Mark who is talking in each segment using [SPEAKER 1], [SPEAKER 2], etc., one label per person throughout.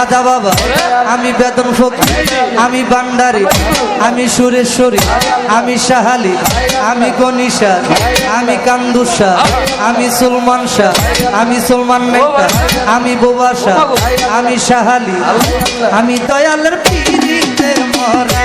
[SPEAKER 1] খাজা বাবা, আমি বেদন ফকির, আমি ভান্ডারি, আমি সুরেশ্বরী, আমি শাহালি, আমি গনিশা, আমি কান্দুসা, আমি সুলমান শাহ, আমি সুলমান মেঘা, আমি বোবা শাহ, আমি শাহালি, আমি দয়ালের পীরিতের মরা।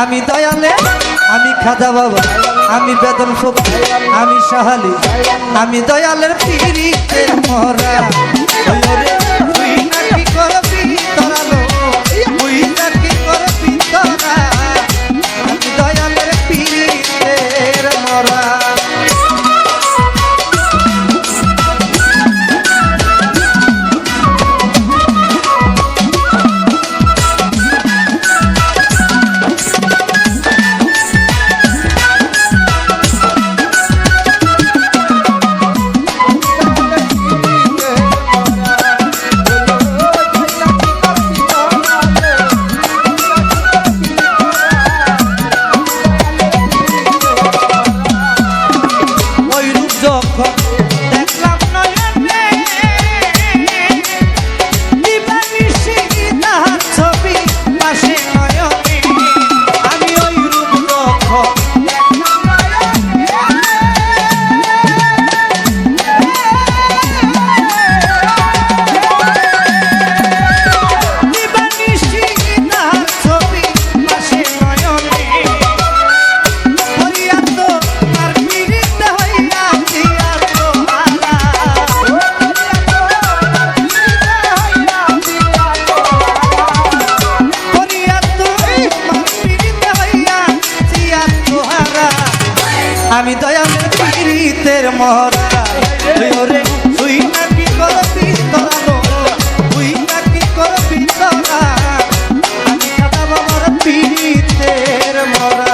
[SPEAKER 1] আমি দয়ালে, আমি খাজা বাবা, আমি বেদন ফকির, আমি শাহালি, আমি দয়ালের পীরিতের মরা। তুই নাকি করবি তোরালো, তুই নাকি করবি তোরা, আমি দয়ালের পীরিতের মরা। আমি দয়ালের পীরিতের মরা। ওরে তুই নাকি করবি তোরা, তুই নাকি করবি তোরা, আমি খাজা বাবার পীরিতের মরা।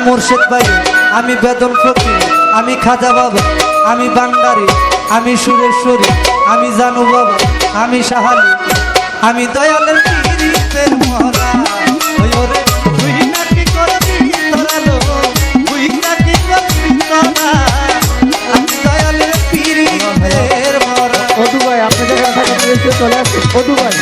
[SPEAKER 1] মুর্শিদ ভাই, আমি বেদন ফকির, আমি খাজা বাবা, আমি ভান্ডারি, আমি সুরেশ্বরী, আমি জানু বাবা, আমি শাহালি। আমি দয়ালের পিরিতের মরা ওই ওরে তুই নাকি করবি তোরালো তুই নাকি করবি তোরা আমি দয়ালের পিরিতের মরা
[SPEAKER 2] অদু ভাই আপনাদের কথা চলে আসছে অদু ভাই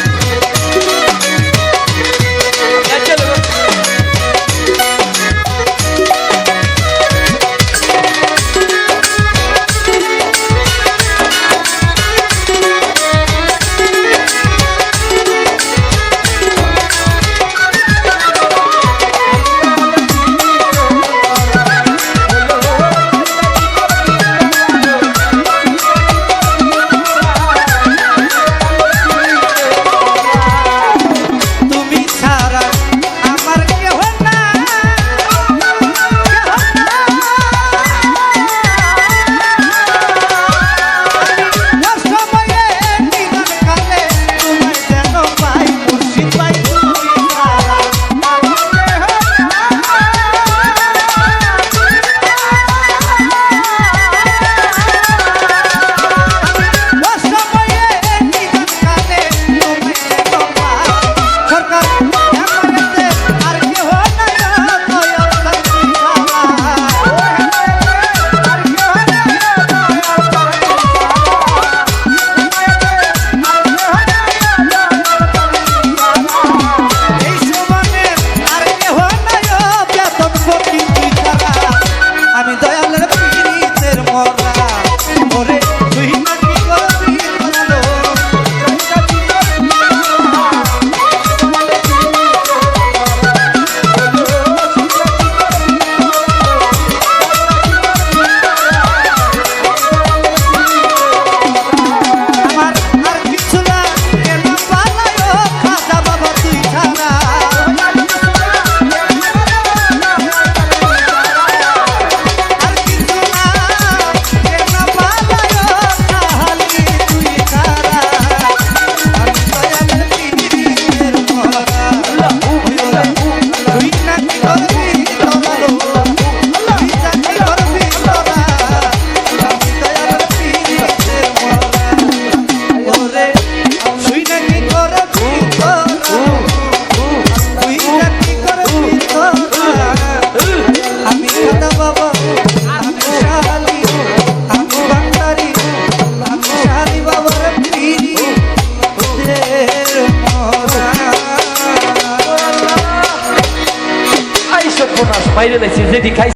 [SPEAKER 3] বাইরে লাইছি যেটি খাই